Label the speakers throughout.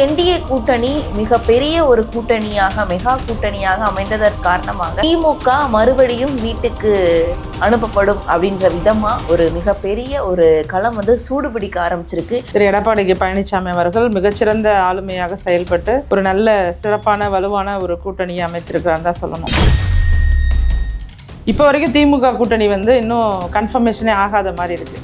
Speaker 1: NDA கூட்டணி மிகப்பெரிய ஒரு கூட்டணியாக மெகா கூட்டணியாக அமைந்ததற்கு காரணமாக திமுக மறுபடியும் வீட்டுக்கு அனுப்பப்படும் அப்படின்ற விதமா ஒரு மிகப்பெரிய ஒரு களம் சூடுபிடிக்க ஆரம்பிச்சிருக்கு.
Speaker 2: திரு எடப்பாடி பழனிசாமி அவர்கள் மிகச்சிறந்த ஆளுமையாக செயல்பட்டு ஒரு நல்ல சிறப்பான வலுவான ஒரு கூட்டணியை அமைத்திருக்கிறார் தான் சொல்லணும். இப்போ வரைக்கும் திமுக கூட்டணி இன்னும் கன்ஃபர்மேஷனே ஆகாத மாதிரி இருக்கு.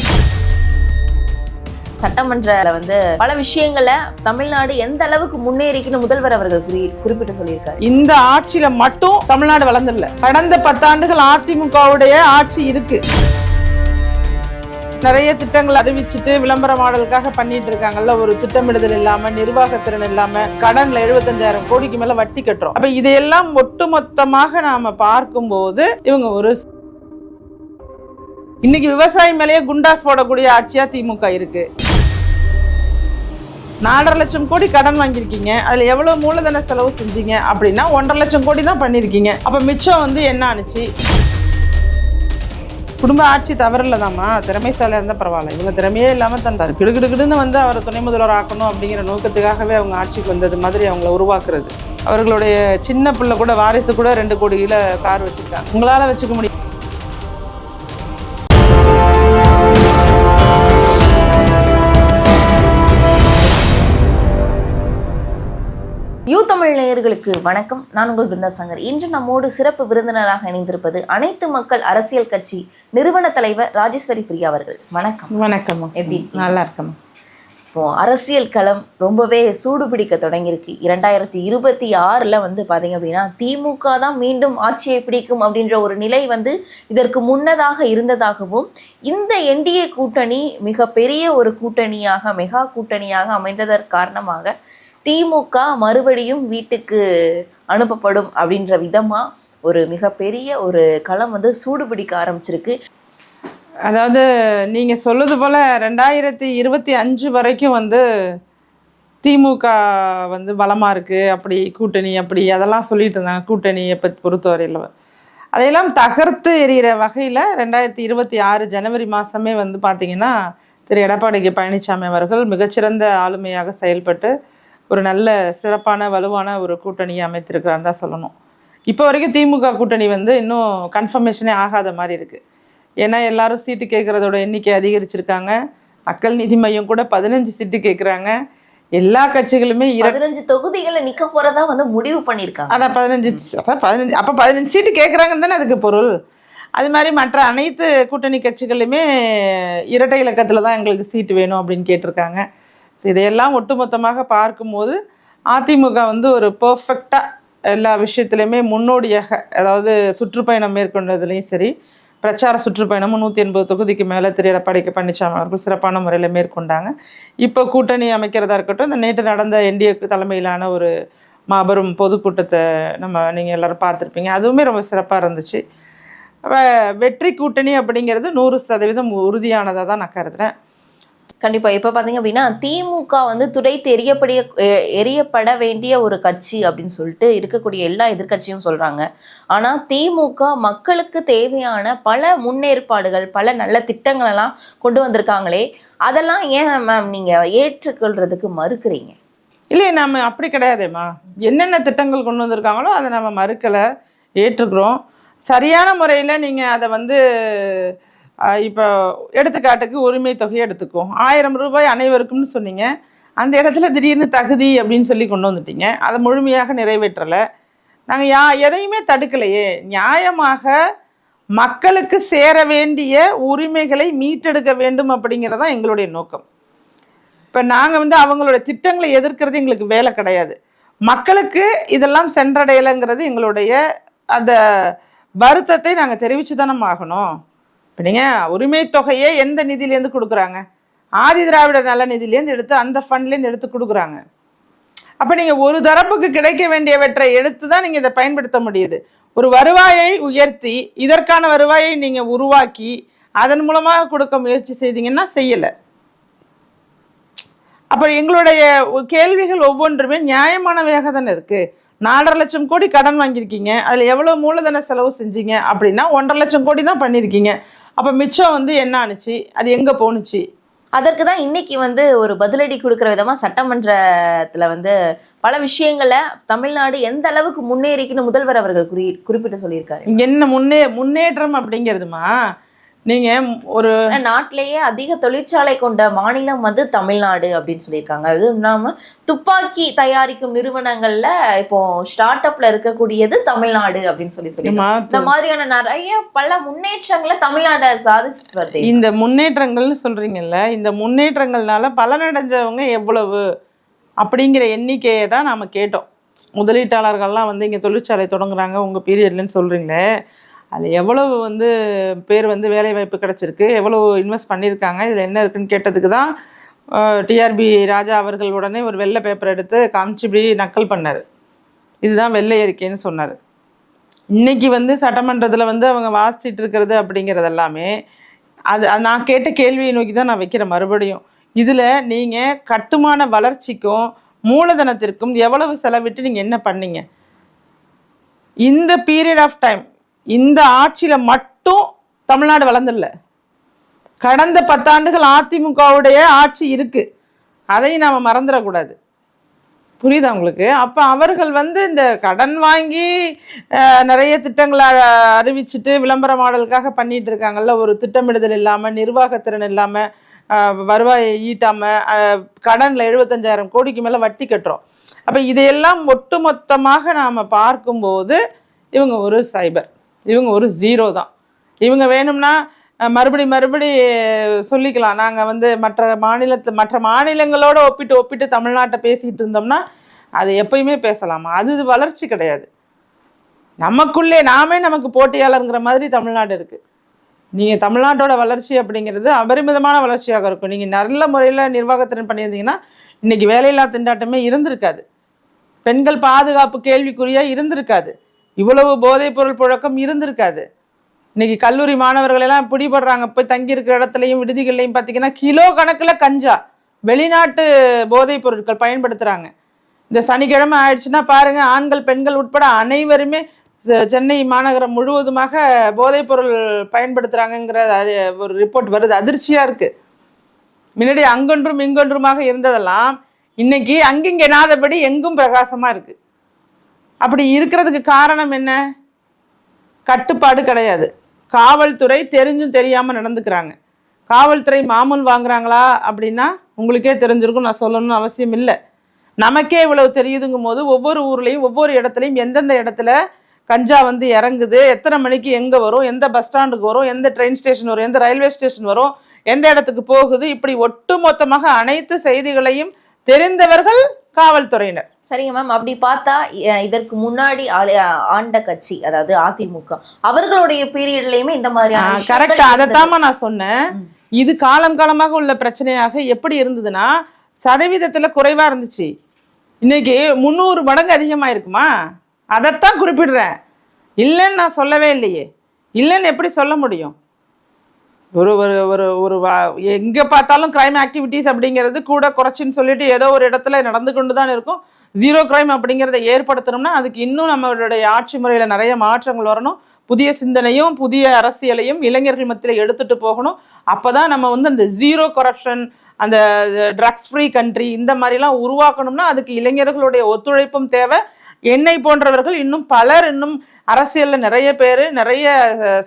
Speaker 1: சட்டமன்றத்துல பல விஷயங்களை தமிழ்நாடு எந்த அளவுக்கு முன்னேறிக்குன்னு முதல்வர் அவர்கள் குறிப்பிட்டு சொல்லியிருக்காரு.
Speaker 2: இந்த ஆட்சியில மட்டும் தமிழ்நாடு வளர்ந்துடல. கடந்த 10 ஆண்டுகள் அதிமுகவுடைய ஆட்சி இருக்கு. நிறைய திட்டங்கள் அறிவிச்சுட்டு விளம்பர மாடலுக்காக பண்ணிட்டு இருக்காங்கல்ல. ஒரு திட்டமிடுதல் இல்லாம, நிர்வாகத்திறன் இல்லாம, கடன்ல 75,000 கோடிக்கு மேல வட்டி கட்டுறோம். அப்ப இதையெல்லாம் ஒட்டுமொத்தமாக நாம பார்க்கும்போது இவங்க ஒரு இன்னைக்கு விவசாயி மேலேயே குண்டாஸ் போடக்கூடிய ஆட்சியா திமுக இருக்கு. 4.5 லட்சம் கோடி கடன் வாங்கியிருக்கீங்க. அதுல எவ்வளவு மூலதன செலவு செஞ்சீங்க அப்படின்னா 1.5 லட்சம் கோடி தான் பண்ணிருக்கீங்க. அப்ப மிச்சம் என்ன ஆனிச்சு? குடும்ப ஆட்சி தவறில்லதாம்மா, திறமைசாலியா இருந்தா பரவாயில்ல. இவங்க திறமையே இல்லாம தந்தார் கிடுகிடுன்னு அவரை துணை முதல்வர் ஆக்கணும் அப்படிங்கிற நோக்கத்துக்காகவே அவங்க ஆட்சிக்கு வந்தது மாதிரி அவங்கள உருவாக்குறது. அவர்களுடைய சின்ன பிள்ளை கூட, வாரிசு கூட 2 கோடியில கார் வச்சிருக்காங்க. உங்களால வச்சுக்க முடியும்?
Speaker 1: தமிழ் நேயர்களுக்கு வணக்கம். நான் உங்கள் பிருந்தா சங்கர். இன்று நம்மோடு சிறப்பு விருந்தினராக இணைந்திருப்பது அனைத்து மக்கள் அரசியல் கட்சி நிறுவன தலைவர் ராஜேஸ்வரி பிரியா அவர்கள். வணக்கம்.
Speaker 2: வணக்கம்.
Speaker 1: எப்படி?
Speaker 2: நல்லா இருக்கேன்.
Speaker 1: இப்போ அரசியல் களம் ரொம்பவே சூடுபிடிக்க தொடங்கியிருக்கு. 2026 பாத்தீங்க அப்படின்னா திமுக தான் மீண்டும் ஆட்சியை பிடிக்கும் அப்படின்ற ஒரு நிலை இதற்கு முன்னதாக இருந்ததாகவும், இந்த என்டிஏ கூட்டணி மிகப்பெரிய ஒரு கூட்டணியாக மெகா கூட்டணியாக அமைந்ததற்கு காரணமாக திமுக மறுபடியும் வீட்டுக்கு அனுப்பப்படும் அப்படின்ற விதமா ஒரு மிகப்பெரிய ஒரு களம் சூடுபிடிக்க ஆரம்பிச்சிருக்கு.
Speaker 2: அதாவது நீங்க சொல்லுது போல 2025 வரைக்கும் திமுக பலமா இருக்கு, அப்படி கூட்டணி அப்படி அதெல்லாம் சொல்லிட்டு இருந்தாங்க. கூட்டணியை பற்றி பொறுத்தவரையில் அதையெல்லாம் தகர்த்து எறிகிற வகையில் 2026 ஜனவரி மாதமே பார்த்தீங்கன்னா திரு எடப்பாடி பழனிசாமி அவர்கள் மிகச்சிறந்த ஆளுமையாக செயல்பட்டு ஒரு நல்ல சிறப்பான வலுவான ஒரு கூட்டணியை அமைத்திருக்கிறார் தான் சொல்லணும். இப்போ வரைக்கும் திமுக கூட்டணி இன்னும் கன்ஃபர்மேஷனே ஆகாத மாதிரி இருக்குது. ஏன்னா எல்லாரும் சீட்டு கேட்குறதோட எண்ணிக்கை அதிகரிச்சிருக்காங்க. மக்கள் நீதி மையம் கூட 15 சீட்டு கேட்குறாங்க. எல்லா கட்சிகளுமே
Speaker 1: 15 தொகுதிகளை நிற்க போகிறதா முடிவு பண்ணியிருக்காங்க.
Speaker 2: அதான் 15 அப்போ 15 சீட்டு கேட்குறாங்கன்னு தானே அதுக்கு பொருள். அது மாதிரி மற்ற அனைத்து கூட்டணி கட்சிகளுமே இரட்டை இலக்கத்தில் தான் எங்களுக்கு சீட்டு வேணும் அப்படின்னு கேட்டிருக்காங்க. இதையெல்லாம் ஒட்டுமொத்தமாக பார்க்கும்போது அதிமுக ஒரு பர்ஃபெக்டாக எல்லா விஷயத்துலையுமே முன்னோடியாக, அதாவது சுற்றுப்பயணம் மேற்கொண்டதுலேயும் சரி, பிரச்சார சுற்றுப்பயணமும் 180 தொகுதிக்கு மேலே திரு எடப்பாடி பழனிசாமி அவர்கள் சிறப்பான முறையில் மேற்கொண்டாங்க. இப்போ கூட்டணி அமைக்கிறதா இருக்கட்டும், இந்த நேற்று நடந்த என்டிஏ தலைமையிலான ஒரு மாபெரும் பொதுக்கூட்டத்தை நீங்கள் எல்லோரும் பார்த்துருப்பீங்க. அதுவுமே ரொம்ப சிறப்பாக இருந்துச்சு. வெற்றி கூட்டணி அப்படிங்கிறது 100% உறுதியானதாக தான் நான் கருதுகிறேன்.
Speaker 1: கண்டிப்பா. இப்ப பாத்தீங்க அப்படின்னா திமுக துடைத்து எரியப்பட வேண்டிய ஒரு கட்சி அப்படின்னு சொல்லிட்டு இருக்கக்கூடிய எல்லா எதிர்கட்சியும் சொல்றாங்க. ஆனா திமுக மக்களுக்கு தேவையான பல முன்னேற்பாடுகள், பல நல்ல திட்டங்கள் எல்லாம் கொண்டு வந்திருக்காங்களே, அதெல்லாம் ஏன் மேம் நீங்க ஏற்றுக்கொள்றதுக்கு மறுக்கிறீங்க?
Speaker 2: இல்லை, நம்ம அப்படி கிடையாதேம்மா. என்னென்ன திட்டங்கள் கொண்டு வந்திருக்காங்களோ அதை நம்ம மறுக்கலை, ஏற்றுக்கிறோம். சரியான முறையில் நீங்கள் அதை இப்போ எடுத்துக்காட்டுக்கு உரிமை தொகையை எடுத்துக்குவோம். 1000 ரூபாய் அனைவருக்கும்னு சொன்னீங்க. அந்த இடத்துல திடீர்னு தகுதி அப்படின்னு சொல்லி கொண்டு வந்துட்டீங்க. அதை முழுமையாக நிறைவேற்றலை. நாங்கள் எதையுமே தடுக்கலையே. நியாயமாக மக்களுக்கு சேர வேண்டிய உரிமைகளை மீட்டெடுக்க வேண்டும் அப்படிங்கிறதான் எங்களுடைய நோக்கம். இப்போ நாங்கள் அவங்களோட திட்டங்களை எதிர்க்கிறது எங்களுக்கு வேலை கிடையாது. மக்களுக்கு இதெல்லாம் சென்றடையலைங்கிறது எங்களுடைய அந்த வருத்தத்தை நாங்கள் தெரிவித்து தானே ஆகணும். இப்போ நீங்கள் உரிமை தொகையே எந்த நிதியிலேருந்து கொடுக்குறாங்க? ஆதி திராவிட நல நிதியிலேருந்து எடுத்து, அந்த ஃபண்ட்லேருந்து எடுத்து கொடுக்குறாங்க. அப்போ நீங்கள் ஒரு தரப்புக்கு கிடைக்க வேண்டியவற்றை எடுத்து தான் நீங்கள் இதை பயன்படுத்த முடியுது. ஒரு வருவாயை உயர்த்தி, இதற்கான வருவாயை நீங்கள் உருவாக்கி அதன் மூலமாக கொடுக்க முயற்சி செய்தீங்கன்னா செய்யலை. அப்போ எங்களுடைய கேள்விகள் ஒவ்வொன்றுமே நியாயமானவையாக தானே இருக்குது. 4.5 லட்சம் கோடி கடன் வாங்கியிருக்கீங்க. அதில் எவ்வளோ மூலதன செலவு செஞ்சீங்க அப்படின்னா 1.5 லட்சம் கோடி தான் பண்ணியிருக்கீங்க. அப்போ மிச்சம் என்ன ஆணுச்சு? அது எங்கே போணுச்சு?
Speaker 1: அதற்கு தான் இன்னைக்கு வந்து ஒரு பதிலடி கொடுக்குற விதமா சட்டமன்றத்துல வந்து பல விஷயங்களை தமிழ்நாடு எந்த அளவுக்கு முன்னேறிக்குன்னு முதல்வர் அவர்கள் குறிப்பிட்டு சொல்லியிருக்காரு.
Speaker 2: என்ன முன்னேற்றம் அப்படிங்கிறதுமா, நீங்க ஒரு
Speaker 1: நாட்டிலேயே அதிக தொழிற்சாலை கொண்ட மாநிலம் வந்து தமிழ்நாடு அப்படின்னு சொல்லியிருக்காங்க. அது இல்லாம துப்பாக்கி தயாரிக்கும் நிறுவனங்கள்ல இப்போ ஸ்டார்ட் அப்ல இருக்கக்கூடியது தமிழ்நாடு அப்படின்னு சொல்லியிருக்காங்க. இந்த மாதிரியான நிறைய பல முன்னேற்றங்களை தமிழ்நாடு சாதிச்சுட்டு வருது.
Speaker 2: இந்த முன்னேற்றங்கள்னு சொல்றீங்கல்ல, இந்த முன்னேற்றங்கள்னால பலனடைஞ்சவங்க எவ்வளவு அப்படிங்கிற எண்ணிக்கையை தான் நாம கேட்டோம். முதலீட்டாளர்கள்லாம் வந்து இங்க தொழிற்சாலை தொடங்குறாங்க உங்க பீரியட்லன்னு சொல்றீங்களே, அது எவ்வளவு வந்து பேர் வந்து வேலை வாய்ப்பு கிடைச்சிருக்கு, எவ்வளவு இன்வெஸ்ட் பண்ணியிருக்காங்க, இதில் என்ன இருக்குன்னு கேட்டதுக்கு தான் டிஆர்பி ராஜா அவர்கள் உடனே ஒரு வெள்ளை பேப்பர் எடுத்து காமிச்சு இப்படி நக்கல் பண்ணார். இதுதான் வெள்ளை அறிக்கைன்னு சொன்னார். இன்னைக்கு வந்து சட்டமன்றத்தில் வந்து அவங்க வாசிச்சுட்டு இருக்கிறது அப்படிங்கிறது எல்லாமே அது நான் கேட்ட கேள்வியை நோக்கி தான் நான் வைக்கிறேன் மறுபடியும். இதில் நீங்கள் கட்டுமான வளர்ச்சிக்கும் மூலதனத்திற்கும் எவ்வளவு செலவிட்டு நீங்கள் என்ன பண்ணீங்க? இந்த பீரியட் ஆஃப் டைம் இந்த ஆட்சியில் மட்டும் தமிழ்நாடு வளர்ந்துடல. கடந்த 10 ஆண்டுகள் அதிமுகவுடைய ஆட்சி இருக்கு, அதையும் நாம் மறந்துடக்கூடாது. புரியுதா உங்களுக்கு? அப்போ அவர்கள் வந்து இந்த கடன் வாங்கி நிறைய திட்டங்களை அறிவிச்சுட்டு விளம்பர மாடலுக்காக பண்ணிட்டு இருக்காங்கல்ல, ஒரு திட்டமிடுதல் இல்லாமல், நிர்வாகத்திறன் இல்லாமல், வருவாயை ஈட்டாமல், கடனில் 75,000 கோடிக்கு மேலே வட்டி கட்டுறோம். அப்போ இதையெல்லாம் ஒட்டுமொத்தமாக நாம் பார்க்கும்போது இவங்க ஒரு சைபர், இவங்க ஒரு ஜீரோ தான். இவங்க வேணும்னா மறுபடி சொல்லிக்கலாம், நாங்கள் வந்து மற்ற மாநிலங்களோட ஒப்பிட்டு தமிழ்நாட்டை பேசிக்கிட்டு இருந்தோம்னா அது எப்பயுமே பேசலாமா? அது வளர்ச்சி கிடையாது. நமக்குள்ளே நாமே நமக்கு போட்டியாளருங்கிற மாதிரி தமிழ்நாடு இருக்குது. நீங்கள் தமிழ்நாட்டோட வளர்ச்சி அப்படிங்கிறது அபரிமிதமான வளர்ச்சியாக இருக்கும். நீங்கள் நல்ல முறையில் நிர்வாகத்திறன் பண்ணியிருந்தீங்கன்னா இன்றைக்கி வேலையில்லா திண்டாட்டமே இருந்திருக்காது, பெண்கள் பாதுகாப்பு கேள்விக்குறியாக இருந்திருக்காது, இவ்வளவு போதைப் பொருள் புழக்கம் இருந்திருக்காது. இன்னைக்கு கல்லூரி மாணவர்களெல்லாம் பிடிபடுறாங்க, போய் தங்கி இருக்கிற இடத்துலையும் விடுதிகள்லையும் பார்த்தீங்கன்னா கிலோ கணக்கில் கஞ்சா, வெளிநாட்டு போதைப் பொருட்கள் பயன்படுத்துகிறாங்க. இந்த சனிக்கிழமை ஆயிடுச்சுன்னா பாருங்க, ஆண்கள் பெண்கள் உட்பட அனைவருமே சென்னை மாநகரம் முழுவதுமாக போதைப் பொருள் பயன்படுத்துகிறாங்கங்கிற ஒரு ரிப்போர்ட் வருது. அதிர்ச்சியாக இருக்குது. முன்னாடி அங்கொன்றும் இங்கொன்றுமாக இருந்ததெல்லாம் இன்னைக்கு அங்கிங்க எனாதபடி எங்கும் பிரகாசமாக இருக்குது. அப்படி இருக்கிறதுக்கு காரணம் என்ன? கட்டுப்பாடு கிடையாது. காவல்துறை தெரிஞ்சும் தெரியாமல் நடந்துக்கிறாங்க. காவல்துறை மாமூல் வாங்குறாங்களா அப்படின்னா உங்களுக்கே தெரிஞ்சிருக்கும், நான் சொல்லணும்னு அவசியம் இல்லை. நமக்கே இவ்வளவு தெரியுதுங்கும் போது ஒவ்வொரு ஊர்லேயும் ஒவ்வொரு இடத்துலையும் எந்தெந்த இடத்துல கஞ்சா வந்து இறங்குது, எத்தனை மணிக்கு எங்கே வரும், எந்த பஸ் ஸ்டாண்டுக்கு வரும், எந்த ட்ரெயின் ஸ்டேஷன் வரும், எந்த ரயில்வே ஸ்டேஷன் வரும், எந்த இடத்துக்கு போகுது, இப்படி ஒட்டுமொத்தமாக அனைத்து செய்திகளையும் தெரிந்தவர்கள் காவல்துறையினர்.
Speaker 1: சரிங்க மேம். அப்படி பார்த்தா இதற்கு முன்னாடி ஆண்ட கட்சி, அதாவது அதிமுக, அவர்களுடைய பீரியட்லயுமே இந்த மாதிரியான
Speaker 2: கரெக்டா அதைத்தாமா நான் சொன்னேன். இது காலமாக உள்ள பிரச்சனையாக எப்படி இருந்ததுன்னா சதவீதத்துல குறைவா இருந்துச்சு, இன்னைக்கு 300 மடங்கு அதிகமா இருக்குமா? அதைத்தான் குறிப்பிடுறேன். இல்லைன்னு நான் சொல்லவே இல்லையே. இல்லைன்னு எப்படி சொல்ல முடியும்? ஒரு ஒரு ஒரு ஒரு எங்கே பார்த்தாலும் கிரைம் ஆக்டிவிட்டீஸ் அப்படிங்கிறது கூட குறைச்சின்னு சொல்லிட்டு ஏதோ ஒரு இடத்துல நடந்து கொண்டு தான் இருக்கும். ஜீரோ கிரைம் அப்படிங்கிறத ஏற்படுத்தணும்னா அதுக்கு இன்னும் நம்மளுடைய ஆட்சி முறையில் நிறைய மாற்றங்கள் வரணும். புதிய சிந்தனையும் புதிய அரசியலையும் இளைஞர்கள் மத்தியில் எடுத்துகிட்டு போகணும். அப்போ தான் நம்ம வந்து அந்த ஜீரோ கரப்ஷன், அந்த ட்ரக்ஸ் ஃப்ரீ கண்ட்ரி இந்த மாதிரிலாம் உருவாக்கணும்னா அதுக்கு இளைஞர்களுடைய ஒத்துழைப்பும் தேவை. என்னை போன்றவர்கள் இன்னும் பலர், இன்னும் அரசியலில் நிறைய பேர், நிறைய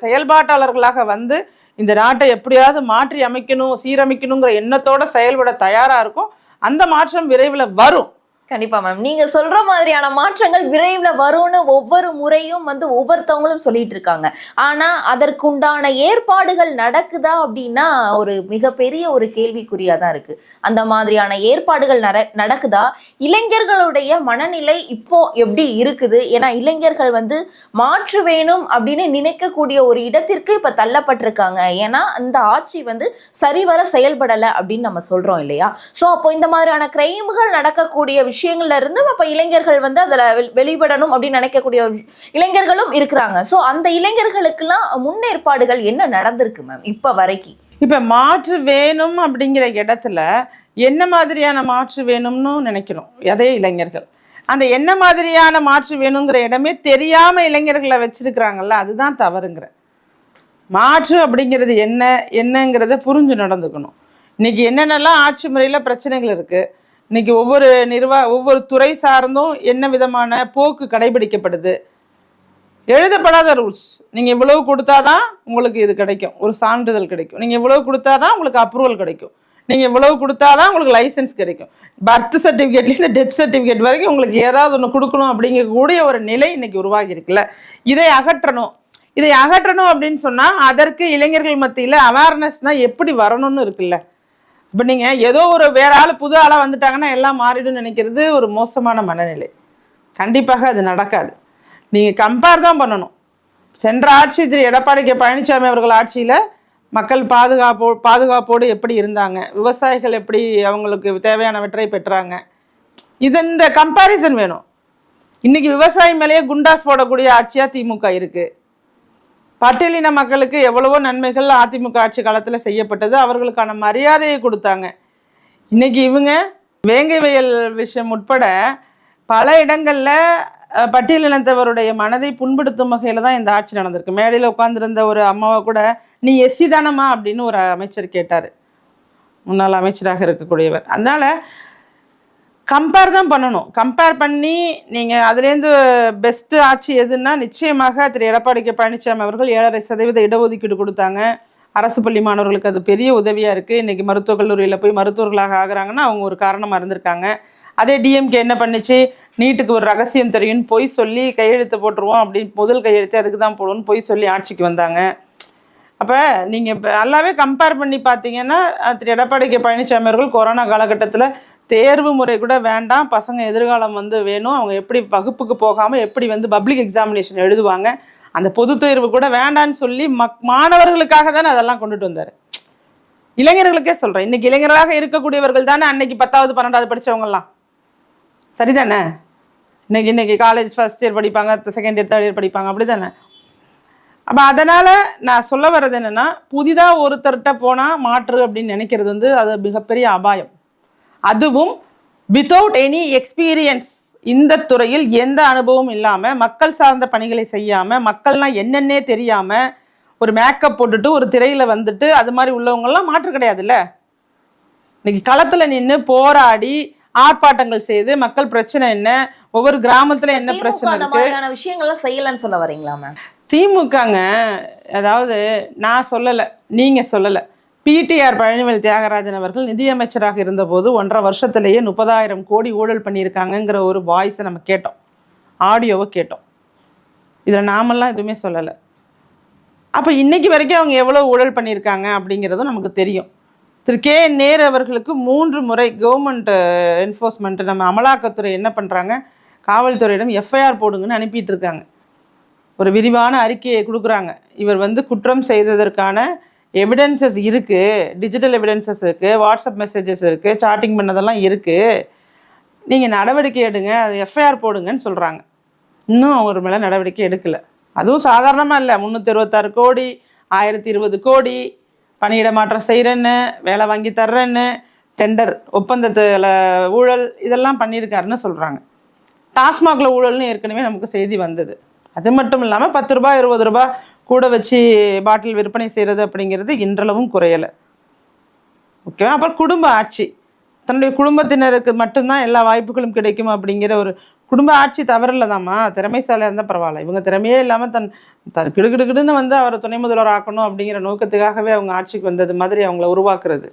Speaker 2: செயல்பாட்டாளர்களாக வந்து இந்த நாட்டை எப்படியாவது மாற்றி அமைக்கணும், சீரமைக்கணுங்கிற எண்ணத்தோட செயல்பட தயாரா இருக்கும். அந்த மாற்றம் விரைவில் வரும்.
Speaker 1: கண்டிப்பா மேம். நீங்க சொல்ற மாதிரியான மாற்றங்கள் விரைவில் வரும்னு ஒவ்வொரு முறையும் வந்து ஒவ்வொருத்தவங்களும் சொல்லிட்டு இருக்காங்க. ஆனா அதற்குண்டான ஏற்பாடுகள் நடக்குதா அப்படின்னா ஒரு மிகப்பெரிய ஒரு கேள்விக்குறியா தான் இருக்கு. அந்த மாதிரியான ஏற்பாடுகள் நடக்குதா? இளைஞர்களுடைய மனநிலை இப்போ எப்படி இருக்குது? ஏன்னா இளைஞர்கள் வந்து மாற்று வேணும் அப்படின்னு நினைக்கக்கூடிய ஒரு இடத்திற்கு இப்ப தள்ளப்பட்டிருக்காங்க. ஏன்னா இந்த ஆட்சி வந்து சரிவர செயல்படலை அப்படின்னு நம்ம சொல்றோம் இல்லையா? சோ அப்போ இந்த மாதிரியான கிரைம்கள் நடக்கக்கூடிய விஷயங்கள்ல இருந்து அப்ப இளைஞர்கள் வந்து அதுல வெளிப்படணும் அப்படின்னு நினைக்கக்கூடிய இளைஞர்களும் இருக்கிறாங்க. சோ அந்த இளைஞர்களுக்கெல்லாம் முன்னேற்பாடுகள் என்ன நடந்திருக்கு மேம் இப்ப வரைக்கும்?
Speaker 2: இப்ப மாற்று வேணும் அப்படிங்கிற இடத்துல என்ன மாதிரியான மாற்று வேணும்னு நினைக்கிறோம் அதே இளைஞர்கள். அந்த என்ன மாதிரியான மாற்று வேணுங்கிற இடமே தெரியாம இளைஞர்களை வச்சிருக்கிறாங்கல்ல, அதுதான் தவறுங்கிற. மாற்று அப்படிங்கிறது என்னங்கிறத புரிஞ்சு நடந்துக்கணும். இன்னைக்கு என்னென்னலாம் ஆட்சி முறையில் பிரச்சனைகள் இருக்குது, இன்னைக்கு ஒவ்வொரு துறை சார்ந்தும் என்ன விதமான போக்கு கடைபிடிக்கப்படுது, எழுதப்படாத ரூல்ஸ். நீங்கள் இவ்வளவு கொடுத்தாதான் உங்களுக்கு இது கிடைக்கும், ஒரு சான்றிதழ் கிடைக்கும், நீங்கள் இவ்வளவு கொடுத்தாதான் உங்களுக்கு அப்ரூவல் கிடைக்கும், நீங்கள் இவ்வளவு கொடுத்தாதான் உங்களுக்கு லைசன்ஸ் கிடைக்கும், பர்த் சர்டிஃபிகேட்லேருந்து டெத் சர்டிஃபிகேட் வரைக்கும் உங்களுக்கு ஏதாவது ஒன்று கொடுக்கணும் அப்படிங்கக்கூடிய ஒரு நிலை இன்னைக்கு உருவாகி இருக்குல்ல. இதை அகற்றணும் அப்படின்னு சொன்னால் அதற்கு இளைஞர்கள் மத்தியில் அவேர்னஸ்னால் எப்படி வரணும்னு இருக்குல்ல. இப்போ நீங்கள் ஏதோ ஒரு வேற ஆள் புது ஆளாக வந்துட்டாங்கன்னா எல்லாம் மாறிடும்னு நினைக்கிறது ஒரு மோசமான மனநிலை. கண்டிப்பாக அது நடக்காது. நீங்கள் கம்பேர் தான் பண்ணணும். சென்ற ஆட்சி திரு எடப்பாடி கே பழனிசாமி அவர்கள் ஆட்சியில் மக்கள் பாதுகாப்போடு எப்படி இருந்தாங்க, விவசாயிகள் எப்படி அவங்களுக்கு தேவையானவற்றை பெற்றாங்க, இந்த கம்பேரிசன் வேணும். இன்னைக்கு விவசாயி மேலேயே குண்டாஸ் போடக்கூடிய ஆட்சியாக திமுக இருக்குது. பட்டியலின மக்களுக்கு எவ்வளவோ நன்மைகள் அதிமுக ஆட்சி காலத்தில் செய்யப்பட்டது, அவர்களுக்கான மரியாதையை கொடுத்தாங்க. இன்னைக்கு இவங்க வேங்கை வயல் விஷயம் உட்பட பல இடங்களில் பட்டியலினத்தவருடைய மனதை புண்படுத்தும் வகையில் தான் இந்த ஆட்சி நடந்திருக்கு. மேடையில் உட்காந்துருந்த ஒரு அம்மாவை கூட நீ எஸ்சி தானம்மா அப்படின்னு ஒரு அமைச்சர் கேட்டார், முன்னாள் அமைச்சராக இருக்கக்கூடியவர். அதனால கம்பேர் தான் பண்ணணும். கம்பேர் பண்ணி நீங்கள் அதுலேருந்து பெஸ்ட்டு ஆட்சி எதுன்னா நிச்சயமாக திரு எடப்பாடி கே பழனிசாமி அவர்கள் 7.5% இடஒதுக்கீடு கொடுத்தாங்க. அரசு பள்ளி மாணவர்களுக்கு அது பெரிய உதவியாக இருக்குது. இன்றைக்கி மருத்துவக் கல்லூரியில் போய் மருத்துவர்களாக ஆகுறாங்கன்னா அவங்க ஒரு காரணமாக இருந்திருக்காங்க. அதே டிஎம்கே என்ன பண்ணிச்சு, நீட்டுக்கு ஒரு ரகசியம் தெரியும்னு பொய் சொல்லி கையெழுத்து போட்டுருவோம் அப்படின்னு முதல் கையெழுத்து அதுக்கு தான் போடணும்னு பொய் சொல்லி ஆட்சிக்கு வந்தாங்க. அப்போ நீங்கள் இப்போ நல்லாவே கம்பேர் பண்ணி பார்த்தீங்கன்னா திரு எடப்பாடி கே பழனிசாமி அவர்கள் கொரோனா காலகட்டத்தில் தேர்வு முறை கூட வேண்டாம், பசங்க எதிர்காலம் வேணும், அவங்க எப்படி வகுப்புக்கு போகாமல் எப்படி பப்ளிக் எக்ஸாமினேஷன் எழுதுவாங்க, அந்த பொது தேர்வு கூட வேண்டான்னு சொல்லி மாணவர்களுக்காக தானே அதெல்லாம் கொண்டுட்டு வந்தார். இளைஞர்களுக்கே சொல்கிறேன், இன்னைக்கு இளைஞர்களாக இருக்கக்கூடியவர்கள் தானே அன்னைக்கு 10வது 12வது படித்தவங்கலாம், சரிதானே? இன்னைக்கு காலேஜ் ஃபர்ஸ்ட் இயர் படிப்பாங்க, செகண்ட் இயர் தேர்ட் இயர் படிப்பாங்க, அப்படி தானே? அப்போ அதனால் நான் சொல்ல வர்றது என்னென்னா, புதிதாக ஒருத்தர்கிட்ட போனால் மாற்று அப்படின்னு நினைக்கிறது அது மிகப்பெரிய அபாயம். அதுவும் வித்தவுட் எனி எக்ஸ்பீரியன்ஸ், இந்த துறையில் எந்த அனுபவம் இல்லாமல், மக்கள் சார்ந்த பணிகளை செய்யாமல், மக்கள்லாம் என்னென்னே தெரியாமல் ஒரு மேக்கப் போட்டுட்டு ஒரு திரையில் அது மாதிரி உள்ளவங்கெல்லாம் மாற்று கிடையாதுல்ல. இன்னைக்கு களத்தில் நின்று போராடி ஆர்ப்பாட்டங்கள் செய்து மக்கள் பிரச்சனை என்ன, ஒவ்வொரு கிராமத்துல என்ன பிரச்சனை
Speaker 1: இருக்கு, விஷயங்கள்லாம் செய்யலன்னு சொல்ல வரீங்களா மேம்?
Speaker 2: திமுகங்க, அதாவது நான் சொல்லலை, நீங்க சொல்லலை, பிடிஆர் பழனிவேல் தியாகராஜன் அவர்கள் நிதியமைச்சராக இருந்தபோது 1.5 வருஷத்திலேயே 30,000 கோடி ஊழல் பண்ணியிருக்காங்கங்கிற ஒரு வாய்ஸை நம்ம கேட்டோம், ஆடியோவை கேட்டோம். இதில் நாமெல்லாம் எதுவுமே சொல்லலை. அப்போ இன்னைக்கு வரைக்கும் அவங்க எவ்வளோ ஊழல் பண்ணியிருக்காங்க அப்படிங்கிறதும் நமக்கு தெரியும். திரு கே நேரு அவர்களுக்கு 3 முறை கவர்மெண்ட் என்ஃபோர்ஸ்மெண்ட் நம்ம அமலாக்கத்துறை என்ன பண்ணுறாங்க, காவல்துறையிடம் எஃப்ஐஆர் போடுங்கன்னு அனுப்பிட்டு இருக்காங்க. ஒரு விரிவான அறிக்கையை கொடுக்குறாங்க. இவர் குற்றம் செய்ததற்கான எவிடன்சஸ் இருக்குது, டிஜிட்டல் எவிடன்சஸ் இருக்குது, வாட்ஸ்அப் மெசேஜஸ் இருக்குது, சாட்டிங் பண்ணதெல்லாம் இருக்குது, நீங்கள் நடவடிக்கை எடுங்க, அது எஃப்ஐஆர் போடுங்கன்னு சொல்கிறாங்க. இன்னும் அவர் மேலே நடவடிக்கை எடுக்கலை. அதுவும் சாதாரணமாக இல்லை, 326 கோடி, 1020 கோடி பணியிட மாற்றம் செய்கிறேன்னு, வேலை வாங்கி தர்றேன்னு, டெண்டர் ஒப்பந்தத்தில் ஊழல் இதெல்லாம் பண்ணியிருக்காருன்னு சொல்கிறாங்க. டாஸ்மாகில் ஊழல்னு ஏற்கனவே நமக்கு செய்தி வந்தது. அது மட்டும் இல்லாமல் 10 ரூபாய் 20 ரூபாய் கூட வச்சு பாட்டில் விற்பனை செய்கிறது அப்படிங்கிறது இன்றளவும் குறையலை. ஓகேவா? அப்புறம் குடும்ப ஆட்சி, தன்னுடைய குடும்பத்தினருக்கு மட்டும்தான் எல்லா வாய்ப்புகளும் கிடைக்கும் அப்படிங்கிற ஒரு குடும்ப ஆட்சி தவறில்லதாம்மா. திறமைசாலியாக இருந்தால் பரவாயில்ல, இவங்க திறமையே இல்லாமல் தன் கிடுகிடுன்னு அவரை துணை முதல்வர் ஆக்கணும் அப்படிங்கிற நோக்கத்துக்காகவே அவங்க ஆட்சிக்கு வந்தது மாதிரி அவங்கள உருவாக்குறது.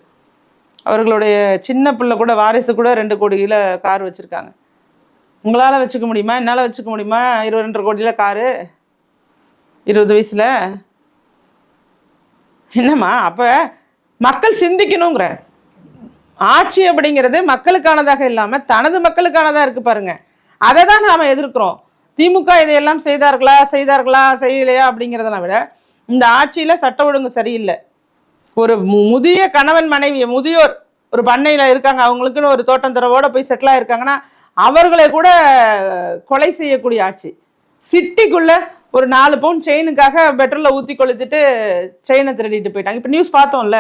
Speaker 2: அவர்களுடைய சின்ன பிள்ளை கூட, வாரிசு கூட 2 கோடியில் கார் வச்சுருக்காங்க. உங்களால் வச்சுக்க முடியுமா? என்னால் வச்சுக்க முடியுமா 22 கோடியில் காரு 20 வயசில்? என்னம்மா? அப்போ மக்கள் சிந்திக்கணுங்கிற ஆட்சி அப்படிங்கிறது மக்களுக்கானதாக இல்லாமல் தனது மக்களுக்கானதாக இருக்குது பாருங்க. அதை தான் நாம் எதிர்க்கிறோம். திமுக இதையெல்லாம் செய்தார்களா செய்யலையா அப்படிங்கிறதெல்லாம் விட, இந்த ஆட்சியில் சட்ட ஒழுங்கு சரியில்லை. ஒரு முதிய கணவன் மனைவி, முதியோர் ஒரு பண்ணையில் இருக்காங்க, அவங்களுக்குன்னு ஒரு தோட்டம் துறவோடு போய் செட்டில் ஆகிருக்காங்கன்னா அவர்களை கூட கொலை செய்யக்கூடிய ஆட்சி. சிட்டிக்குள்ள ஒரு 4 பவுன் செயினுக்காக பெட்ரோலை ஊற்றி கொளுத்திட்டு செயினை திருடிட்டு போயிட்டாங்க. இப்போ நியூஸ் பார்த்தோம்ல,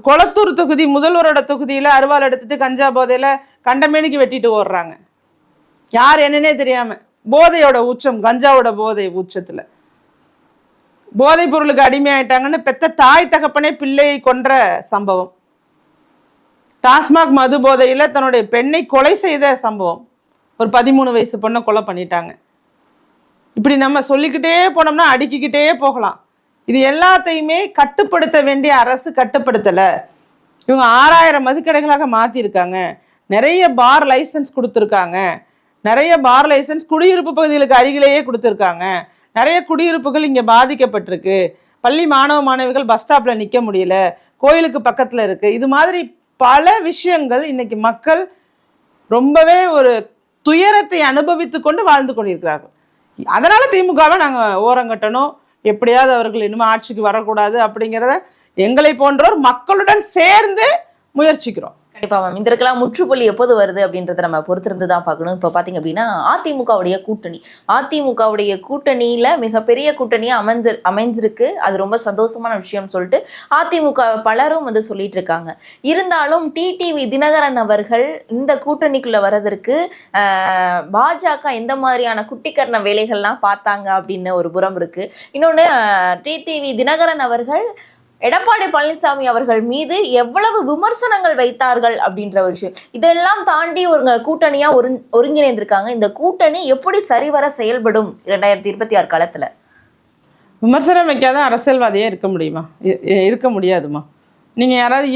Speaker 2: கொளத்தூர் தொகுதி முதல்வரோட தொகுதியில் அருவாள் எடுத்துட்டு கஞ்சா போதையில் கண்டமேனிக்கு வெட்டிட்டு ஓடுறாங்க. யார் என்னன்னே தெரியாமல், போதையோட உச்சம், கஞ்சாவோட போதை உச்சத்தில். போதைப் பொருளுக்கு அடிமையாயிட்டாங்கன்னு பெத்த தாய் தகப்பனே பிள்ளையை கொன்ற சம்பவம், டாஸ்மாக் மது போதையில தன்னுடைய பெண்ணை கொலை செய்த சம்பவம், ஒரு 13 வயசு பொண்ணை கொலை பண்ணிட்டாங்க. இப்படி நம்ம சொல்லிக்கிட்டே போனோம்னா அடுக்கிக்கிட்டே போகலாம். இது எல்லாத்தையுமே கட்டுப்படுத்த வேண்டிய அரசு கட்டுப்படுத்தலை. இவங்க 6000 மதுக்கடைகளாக மாற்றிருக்காங்க. நிறைய பார் லைசன்ஸ் கொடுத்துருக்காங்க. நிறைய பார் லைசன்ஸ் குடியிருப்பு பகுதிகளுக்கு அருகிலேயே கொடுத்துருக்காங்க. நிறைய குடியிருப்புகள் இங்கே பாதிக்கப்பட்டிருக்கு. பள்ளி மாணவ மாணவிகள் பஸ் ஸ்டாப்பில் நிற்க முடியல, கோயிலுக்கு பக்கத்தில் இருக்குது. இது மாதிரி பல விஷயங்கள் இன்னைக்கு மக்கள் ரொம்பவே ஒரு துயரத்தை அனுபவித்து கொண்டு வாழ்ந்து கொண்டிருக்கிறார்கள். அதனால திமுகவை நாங்கள் ஓரங்கட்டணும், எப்படியாவது அவர்கள் இனிமேல் ஆட்சிக்கு வரக்கூடாது அப்படிங்கிறத எங்களை போன்றோர் மக்களுடன் சேர்ந்து முயற்சிக்கிறோம்.
Speaker 1: கண்டிப்பா மேம். இதற்கெல்லாம் முற்றுப்புள்ளி எப்போது வருது அப்படின்றத நம்ம பொறுத்திருந்து தான் பார்க்கணும். இப்போ பார்த்தீங்க அப்படின்னா அதிமுகவுடைய கூட்டணியில மிகப்பெரிய கூட்டணியா அமைஞ்சிருக்கு. அது ரொம்ப சந்தோஷமான விஷயம்னு சொல்லிட்டு அதிமுக பலரும் வந்து சொல்லிட்டு இருக்காங்க. இருந்தாலும் டிடிவி தினகரன் அவர்கள் இந்த கூட்டணிக்குள்ள வர்றதற்கு பாஜக எந்த மாதிரியான குட்டிக்கரண வேலைகள்லாம் பார்த்தாங்க அப்படின்னு ஒரு புறம் இருக்கு. இன்னொன்று, டிடிவி தினகரன் அவர்கள் எடப்பாடி பழனிசாமி அவர்கள் மீது எவ்வளவு விமர்சனங்கள் வைத்தார்கள் அப்படின்ற ஒரு விஷயம், இதெல்லாம் தாண்டி ஒரு கூட்டணியா ஒருங்கிணைந்திருக்காங்க. இந்த கூட்டணி எப்படி சரிவர செயல்படும் 2026 காலத்துல?
Speaker 2: விமர்சனம் வைக்காத அரசியல்வாதியே இருக்க முடியுமா? இருக்க முடியாதுமா. நீங்க யாராவது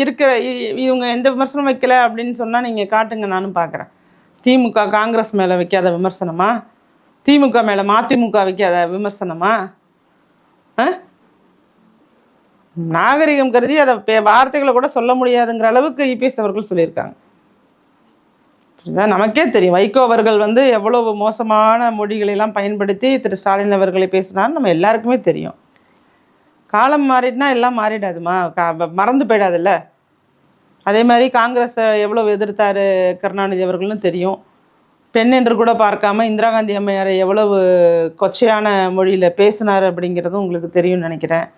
Speaker 2: இவங்க எந்த விமர்சனம் வைக்கல அப்படின்னு சொன்னா நீங்க காட்டுங்க, நானும் பார்க்குறேன். திமுக காங்கிரஸ் மேல வைக்காத விமர்சனமா? திமுக மேல மதிமுக வைக்காத விமர்சனமா? நாகரிகம் கருதி அதை வார்த்தைகளை கூட சொல்ல முடியாதுங்கிற அளவுக்கு இபிஎஸ் அவர்கள் சொல்லியிருக்காங்க. நமக்கே தெரியும் வைகோ அவர்கள் வந்து எவ்வளவு மோசமான மொழிகளை எல்லாம் பயன்படுத்தி திரு ஸ்டாலின் அவர்களை பேசினான்னு நம்ம எல்லாருக்குமே தெரியும். காலம் மாறிடுனா எல்லாம் மாறிடாதுமா, மறந்து போயிடாதுல்ல. அதே மாதிரி காங்கிரஸை எவ்வளவு எதிர்த்தாரு கருணாநிதி அவர்களும் தெரியும். பெண் என்று கூட பார்க்காம இந்திரா காந்தி அம்மையாரை எவ்வளவு கொச்சையான மொழியில் பேசினார் அப்படிங்கிறதும் உங்களுக்கு தெரியும்னு நினைக்கிறேன்.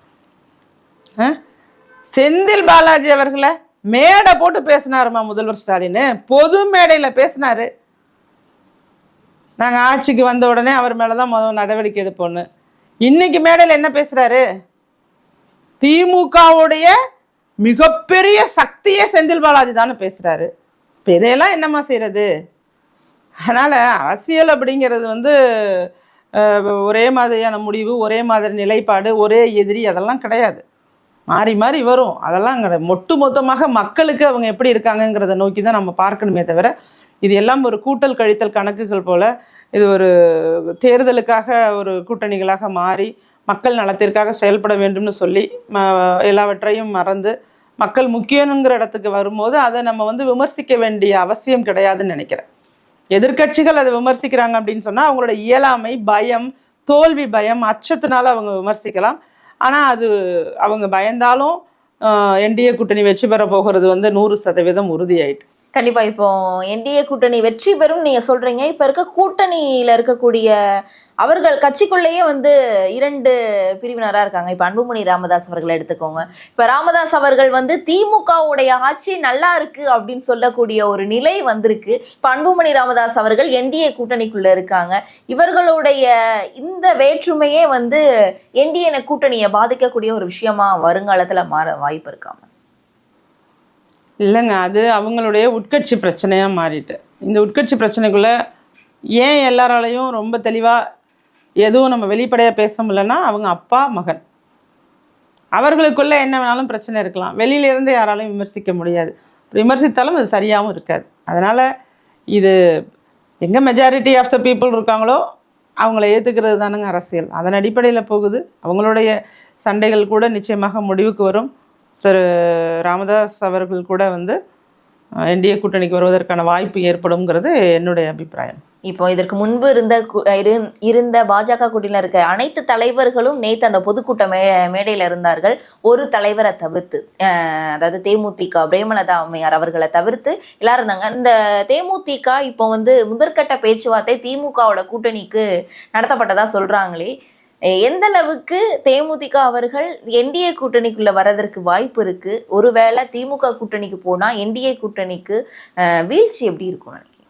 Speaker 2: செந்தில் பாலாஜி அவர்களை மேடை போட்டு பேசினாருமா முதல்வர் ஸ்டாலின், பொது மேடையில பேசினாரு. நாங்க ஆட்சிக்கு வந்த உடனே அவர் மேலதான் முதல் நடவடிக்கை எடுப்போம்னு. இன்னைக்கு மேடையில என்ன பேசுறாரு? திமுகவுடைய மிகப்பெரிய சக்தியே செந்தில் பாலாஜி தானே பேசுறாரு. இப்ப இதையெல்லாம் என்னம்மா செய்யறது? அதனால அரசியல் அப்படிங்கிறது வந்து ஒரே மாதிரியான முடிவு, ஒரே மாதிரி நிலைப்பாடு, ஒரே எதிரி அதெல்லாம் கிடையாது. மாறி மாறி வரும். அதெல்லாம் மொத்தமாக மக்களுக்கு அவங்க எப்படி இருக்காங்கங்கிறத நோக்கி தான் நம்ம பார்க்கணுமே தவிர இது எல்லாம் ஒரு கூட்டல் கழித்தல் கணக்குகள் போல இது ஒரு தேர்தலுக்காக ஒரு கூட்டணிகளாக மாறி மக்கள் நலத்திற்காக செயல்பட வேண்டும்னு சொல்லி எல்லாவற்றையும் மறந்து மக்கள் முக்கியங்கிற இடத்துக்கு வரும்போது அதை நம்ம வந்து விமர்சிக்க வேண்டிய அவசியம் கிடையாதுன்னு நினைக்கிறேன். எதிர்கட்சிகள் அதை விமர்சிக்கிறாங்க அப்படின்னு சொன்னால் அவங்களோட இயலாமை, பயம், தோல்வி பயம், அச்சத்தினால அவங்க விமர்சிக்கலாம். ஆனால் அது அவங்க பயந்தாலும் என்டிஏ கூட்டணி வெற்றி பெற போகிறது வந்து 100% உறுதியாயிட்டு.
Speaker 1: கண்டிப்பா இப்போ என்டிஏ கூட்டணி வெற்றி பெறும் நீங்க சொல்றீங்க. இப்ப இருக்க கூட்டணியில இருக்கக்கூடிய அவர்கள் கட்சிக்குள்ளேயே வந்து 2 பிரிவினரா இருக்காங்க. இப்ப அன்புமணி ராமதாஸ் அவர்களை எடுத்துக்கோங்க. இப்ப ராமதாஸ் அவர்கள் வந்து திமுகவுடைய ஆட்சி நல்லா இருக்கு அப்படின்னு சொல்லக்கூடிய ஒரு நிலை வந்திருக்கு. இப்ப அன்புமணி ராமதாஸ் அவர்கள் என்டிஏ கூட்டணிக்குள்ள இருக்காங்க. இவர்களுடைய இந்த வேற்றுமையே வந்து என்டிஏ கூட்டணியை பாதிக்கக்கூடிய ஒரு விஷயமா வருங்காலத்துல மாற வாய்ப்பு இருக்காம?
Speaker 2: இல்லைங்க, அது அவங்களுடைய உட்கட்சி பிரச்சனையாக மாறிட்டு. இந்த உட்கட்சி பிரச்சனைக்குள்ள ஏன் எல்லாராலையும் ரொம்ப தெளிவாக எதுவும் நம்ம வெளிப்படையாக பேச முடியலன்னா அவங்க அப்பா மகன் அவர்களுக்குள்ள என்ன வேணாலும் பிரச்சனை இருக்கலாம். வெளியிலேருந்து யாராலையும் விமர்சிக்க முடியாது. விமர்சித்தாலும் அது சரியாகவும் இருக்காது. அதனால் இது எங்கே மெஜாரிட்டி ஆஃப் த பீப்புள் இருக்காங்களோ அவங்கள ஏற்றுக்கிறது தானுங்க அரசியல். அதன் அடிப்படையில் போகுது. அவங்களுடைய சண்டைகள் கூட நிச்சயமாக முடிவுக்கு வரும். திரு ராமதாஸ் அவர்கள் கூட வந்து என்டிஏ கூட்டணிக்கு வருவதற்கான வாய்ப்பு ஏற்படும்ங்கிறது என்னுடைய அபிப்பிராயம்.
Speaker 1: இப்போ இதற்கு முன்பு இருந்த பாஜக கூட்டணியில் இருக்க அனைத்து தலைவர்களும் நேற்று அந்த பொதுக்கூட்ட மேடையில் இருந்தார்கள். ஒரு தலைவரை தவிர்த்து, அதாவது தேமுதிக பிரேமலதா அம்மையார் அவர்களை தவிர்த்து எல்லாரும் இருந்தாங்க. இந்த தேமுதிக இப்போ வந்து முதற்கட்ட பேச்சுவார்த்தை திமுகவோட கூட்டணிக்கு நடத்தப்பட்டதா சொல்றாங்களே, எந்த அளவுக்கு தேமுதிக அவர்கள் என்டிஏ கூட்டணிக்குள்ள வரதற்கு வாய்ப்பு இருக்கு? ஒருவேளை திமுக கூட்டணிக்கு போனா என்டிஏ கூட்டணிக்கு வீழ்ச்சி எப்படி இருக்கும் நினைக்கிறீங்க?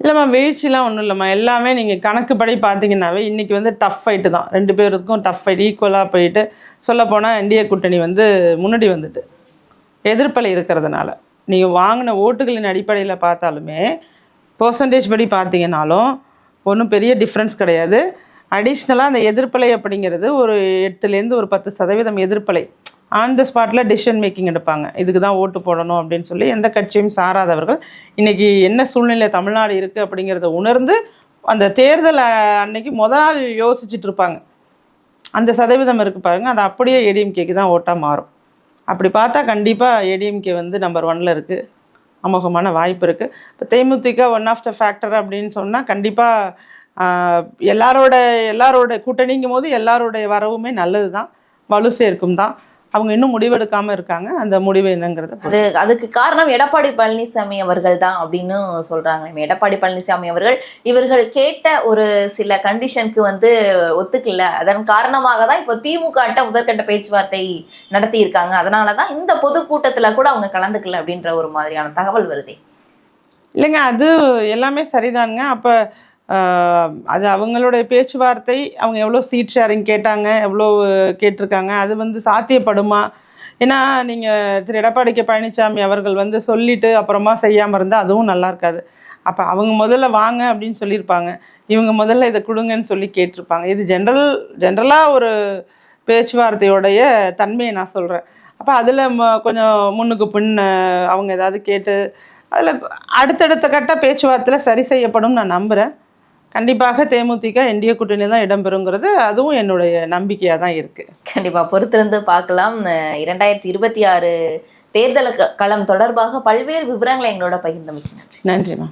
Speaker 2: இல்லைம்மா வீழ்ச்சிலாம் ஒன்றும் இல்லைம்மா, எல்லாமே நீங்கள் கணக்குப்படி பார்த்தீங்கன்னாவே இன்றைக்கி வந்து டஃப் ஃபைட்டு தான், 2 பேருக்கும் டஃப் ஃபைட் ஈக்குவலாக போயிட்டு. சொல்லப்போனால் என்டிஏ கூட்டணி வந்து முன்னாடி வந்துட்டு எதிர்ப்பலை இருக்கிறதுனால நீங்கள் வாங்கின ஓட்டுகளின் அடிப்படையில் பார்த்தாலுமே பர்சன்டேஜ் படி பார்த்தீங்கன்னாலும் ஒன்றும் பெரிய டிஃப்ரென்ஸ் கிடையாது. அடிஷ்னலாக அந்த எதிர்ப்பலை அப்படிங்கிறது ஒரு 8லேருந்து ஒரு 10% எதிர்ப்பலை ஆன் த ஸ்பாட்டில் டிசிஷன் மேக்கிங் எடுப்பாங்க. இதுக்கு தான் ஓட்டு போடணும் அப்படின்னு சொல்லி எந்த கட்சியும் சாராதவர்கள் இன்றைக்கி என்ன சூழ்நிலை தமிழ்நாடு இருக்குது அப்படிங்கிறத உணர்ந்து அந்த தேர்தல் அன்னைக்கு நாள் யோசிச்சுட்டு இருப்பாங்க. அந்த சதவீதம் இருக்குது பாருங்கள், அது அப்படியே ஏடிஎம்கேக்கு தான் ஓட்டாக மாறும். அப்படி பார்த்தா கண்டிப்பாக ஏடிஎம்கே வந்து நம்பர் 1ல் இருக்குது, அமோகமான வாய்ப்பு இருக்குது. இப்போ தேமுதிக ஒன் ஆஃப் த ஃபேக்டர் அப்படின்னு சொன்னால் கண்டிப்பாக எல்லாரோட கூட்டணிங்கும் போது எல்லாரோடைய வரவுமே நல்லது தான், வலு சேர்க்கும் தான். அவங்க இன்னும் முடிவெடுக்காமல் இருக்காங்க. அந்த முடிவு என்னங்கிறது
Speaker 1: அதுக்கு காரணம் எடப்பாடி பழனிசாமி அவர்கள் தான் அப்படின்னு சொல்கிறாங்க. எடப்பாடி பழனிசாமி அவர்கள் இவர்கள் கேட்ட ஒரு சில கண்டிஷனுக்கு வந்து ஒத்துக்கல. அதன் காரணமாக தான் இப்போ திமுக முதற்கட்ட பேச்சுவார்த்தை நடத்தி இருக்காங்க. அதனால தான் இந்த பொதுக்கூட்டத்தில் கூட அவங்க கலந்துக்கல அப்படின்ற ஒரு மாதிரியான தகவல் வருது.
Speaker 2: இல்லைங்க, அது எல்லாமே சரிதானுங்க. அப்போ அது அவங்களுடைய பேச்சுவார்த்தை, அவங்க எவ்வளோ சீட் ஷேரிங் கேட்டாங்க, எவ்வளோ கேட்டிருக்காங்க, அது வந்து சாத்தியப்படுமா? ஏன்னா நீங்கள் திரு எடப்பாடி கே பழனிசாமி அவர்கள் வந்து சொல்லிவிட்டு அப்புறமா செய்யாமல் இருந்தால் அதுவும் நல்லா இருக்காது. அப்போ அவங்க முதல்ல வாங்க அப்படின்னு சொல்லியிருப்பாங்க, இவங்க முதல்ல இதை கொடுங்கன்னு சொல்லி கேட்டிருப்பாங்க. இது ஜென்ரலாக ஒரு பேச்சுவார்த்தையோடைய தன்மையை நான் சொல்கிறேன். அப்போ அதில் கொஞ்சம் முன்னுக்கு பின் அவங்க ஏதாவது கேட்டு அதில் அடுத்தடுத்த கட்ட பேச்சுவார்த்தையில் சரி செய்யப்படும் நான் நம்புகிறேன். கண்டிப்பாக தேமுதிக என்டிஏ கூட்டணி தான் இடம்பெறுங்கிறது அதுவும் என்னுடைய நம்பிக்கையாக தான் இருக்குது.
Speaker 1: கண்டிப்பாக பொறுத்திருந்து பார்க்கலாம். 2026 தேர்தல் களம் தொடர்பாக பல்வேறு விவரங்களை எங்களோட பகிர்ந்தமைக்கு நன்றி.
Speaker 2: நன்றிம்மா.